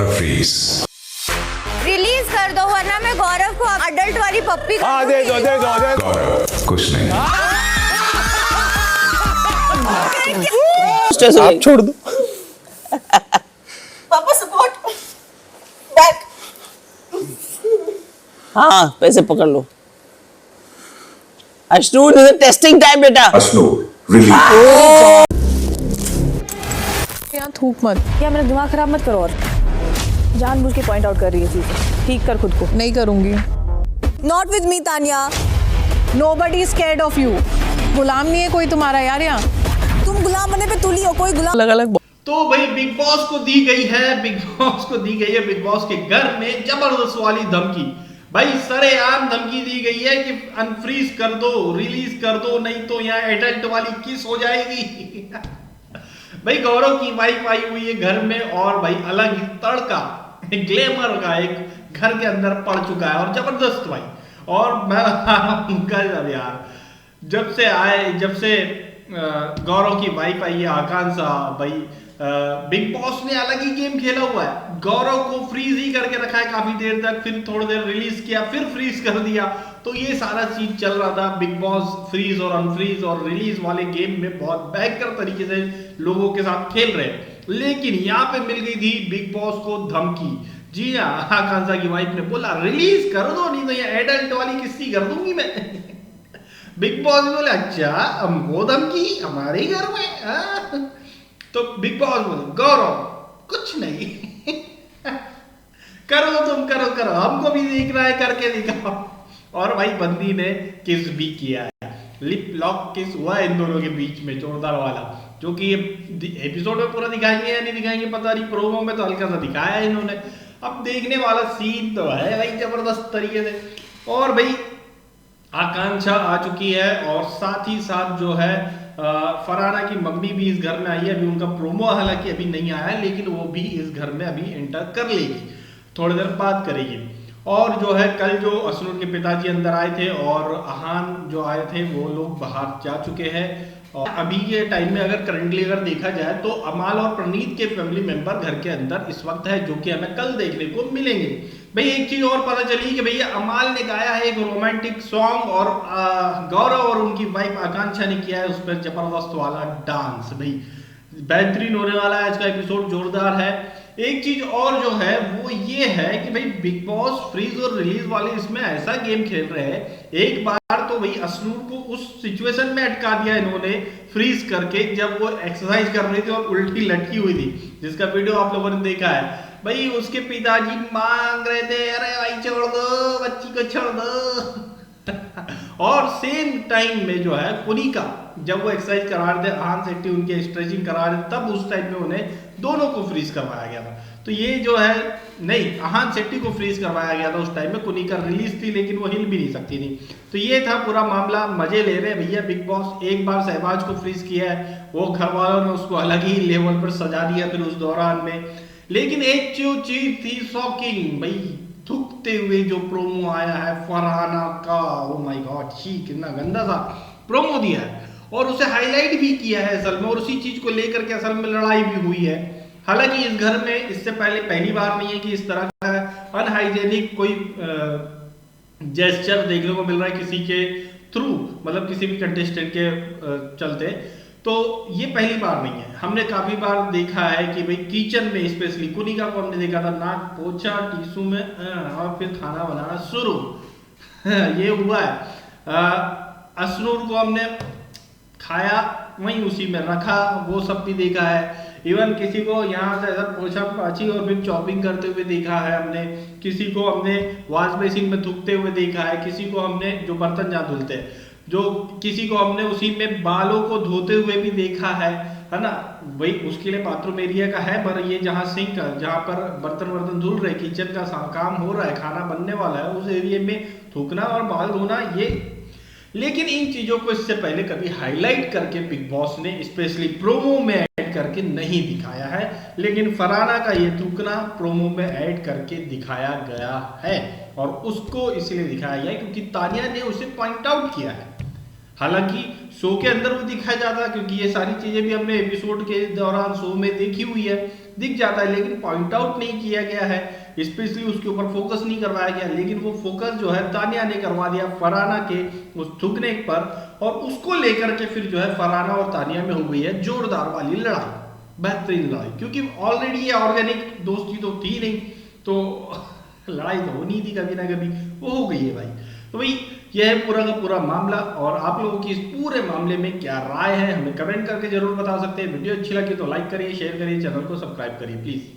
Freeze release कर दो वरना मैं गौरव को अडल्ट वाली पप्पी हाँ दे दो गौरव कुछ नहीं। आप छोड़ दो। पापा सपोर्ट बैक। हाँ पैसे पकड़ लो। Ashnoor this is testing time बेटा। अश्नूर रिलीज। यहाँ थूक मत, क्या मेरा दिमाग खराब मत करो। और जानबूझ के पॉइंट आउट कर रही है चीजें, ठीक कर खुद को। नहीं करूंगी। Not with me Tania. Nobody is scared of you. गुलाम नहीं है कोई तुम्हारा यार यहाँ। तुम गुलाम बने पे तुली हो, कोई गुलाम अलग अलग। तो भाई बिग बॉस को दी गई है, बिग बॉस के घर में जबरदस्त वाली धमकी। भाई सरेआम धमकी दी गई है कि अनफ्रीज कर दो, रिलीज कर दो, नहीं तो यहाँ एडल्ट वाली किस हो जाएगी। भाई गौरव की वाइफ आई हुई है घर में और भाई अलग ही तड़का ग्लैमर का एक घर के अंदर पड़ चुका है और जबरदस्त भाई। और मैं गजब यार, जब से गौरव की वाइफ आई है आकांक्षा, भाई बिग बॉस ने अलग ही गेम खेला हुआ है। गौरव को फ्रीज ही करके रखा है काफी देर तक, फिर थोड़ी देर रिलीज किया, फिर फ्रीज कर दिया। तो ये सारा चीज चल रहा था। बिग बॉस फ्रीज और अनफ्रीज और रिलीज वाले गेम में बहुत भयंकर तरीके से लोगों के साथ खेल रहे हैं। लेकिन यहाँ पे मिल गई थी बिग बॉस को धमकी। जी हाँ, आकांक्षा की वाइफ ने बोला रिलीज कर दो, नहीं तो ये एडल्ट वाली किस्ती कर दूंगी मैं। बिग बॉस बोले अच्छा हमको धमकी हमारे घर में। तो बिग बॉस बोले गौरव कुछ नहीं। करो तुम, करो हमको भी देखना है, करके दिखाओ। और भाई बंदी ने किस भी किया है, लिप लॉक किस हुआ है इन दोनों के बीच में जोरदार वाला, जो कि एपिसोड में पूरा दिखाएंगे या नहीं दिखाएंगे पता नहीं, प्रोमो में तो हल्का सा दिखाया है इन्होंने। अब देखने वाला सीन तो है भाई जबरदस्त तरीके से। और भाई आकांक्षा आ चुकी है और साथ ही साथ जो है फरहाना की मम्मी भी इस घर में आई है। अभी उनका प्रोमो हालांकि अभी नहीं आया है, लेकिन वो भी इस घर में अभी एंटर कर लेगी, थोड़ी देर बात करेगी। और जो है कल जो अश्नूर के पिताजी अंदर आए थे और अहान जो आए थे वो लोग बाहर जा चुके हैं। और अभी के टाइम में अगर करंटली अगर देखा जाए तो अमाल और प्रणीत के फैमिली मेंबर घर के अंदर इस वक्त है, जो कि हमें कल देखने को मिलेंगे। भाई एक चीज और पता चली कि भैया अमाल ने गाया है एक रोमांटिक सॉन्ग और गौरव और उनकी वाइफ आकांक्षा ने किया है उस पर जबरदस्त वाला डांस। भाई बेहतरीन होने वाला है, आज का एपिसोड जोरदार है। एक चीज और जो है वो ये है कि भाई बिग बॉस फ्रीज और रिलीज वाले इसमें ऐसा गेम खेल रहे हैं। एक बार तो भाई अश्नूर को उस सिचुएशन में अटका दिया इन्होंने फ्रीज करके, जब वो एक्सरसाइज कर रही थी और उल्टी लटकी हुई थी, जिसका वीडियो आप लोगों ने देखा है। भाई उसके पिताजी मांग रहे थे अरे भाई छोड़ दो बच्ची को, छोड़ दो। और सेम टाइम में जो है कुनिका जब वो एक्सरसाइज करा रहे थे, आहान शेट्टी उनके स्ट्रेचिंग करा रहे थे, तब उस टाइम में उन्हें दोनों को फ्रीज करवाया गया था। तो ये जो है नहीं, आहान शेट्टी को फ्रीज करवाया गया था उस टाइम में, कुनिका रिलीज थी लेकिन वो हिल भी नहीं सकती थी। तो ये था पूरा मामला। मजे ले रहे भैया बिग बॉस। एक बार शहबाज को फ्रीज किया है, वो घर वालों ने उसको अलग ही लेवल पर सजा दिया फिर उस दौरान में। लेकिन एक जो चीज थी शॉकिंग, भाई थूकते हुए जो प्रोमो आया है फरहाना का, ओ माय गॉड छी कितना गंदा सा प्रोमो दिया है और उसे हाईलाइट भी किया है असल में, और उसी चीज को लेकर के असल में लड़ाई भी हुई है। हालांकि इस घर में इससे पहली बार नहीं है कि इस तरह का अनहाइजेनिक कोई जेस्चर देखने को मिल रहा है किसी के थ्रू, मतलब किसी भी कंटेस्टेंट के चलते। तो ये पहली बार नहीं है, हमने काफी बार देखा है कि भाई किचन में स्पेशली कुनिका को हमने देखा था नाक पोछा टिश्यू में और फिर खाना बनाना शुरू। ये हुआ है। अश्नूर को हमने खाया वहीं उसी में रखा, वो सब भी देखा है। इवन किसी को यहाँ से ऐसा पोछा पाछी और फिर चॉपिंग करते हुए देखा है हमने, किसी को हमने वॉश बेसिन में थूकते हुए देखा है, किसी को हमने जो बर्तन जहाँ धुलते हैं जो किसी को हमने उसी में बालों को धोते हुए भी देखा है ना। वही उसके लिए बाथरूम एरिया का है, पर ये जहाँ सिंक जहाँ पर बर्तन धुल रहे, किचन का काम हो रहा है, खाना बनने वाला है, उस एरिया में थूकना और बाल धोना ये। लेकिन इन चीजों को इससे पहले कभी हाईलाइट करके बिग बॉस ने स्पेशली प्रोमो में ऐड करके नहीं दिखाया है, लेकिन फरहाना का ये थूकना प्रोमो में ऐड करके दिखाया गया है। और उसको इसलिए दिखाया गया क्योंकि तानिया ने उसे पॉइंट आउट किया है। हालांकि शो के अंदर वो दिखाया जाता है, क्योंकि ये सारी चीजें भी हमने एपिसोड के दौरान शो में देखी हुई है, दिख जाता है, लेकिन पॉइंट आउट नहीं किया गया है, स्पेशली उसके ऊपर फोकस नहीं करवाया गया। लेकिन वो फोकस जो है तानिया ने करवा दिया फरहाना के उस थूकने पर, और उसको लेकर के फिर जो है फरहाना और तानिया में हो गई है जोरदार वाली लड़ाई, बेहतरीन लड़ाई, क्योंकि ऑलरेडी ये ऑर्गेनिक दोस्ती तो थी नहीं, तो लड़ाई तो होनी थी कभी ना कभी, वो हो गई है भाई। तो भाई यह है पूरा का पूरा मामला, और आप लोगों की इस पूरे मामले में क्या राय है हमें कमेंट करके जरूर बता सकते हैं। वीडियो अच्छी लगी तो लाइक करिए, शेयर करिए, चैनल को सब्सक्राइब करिए प्लीज।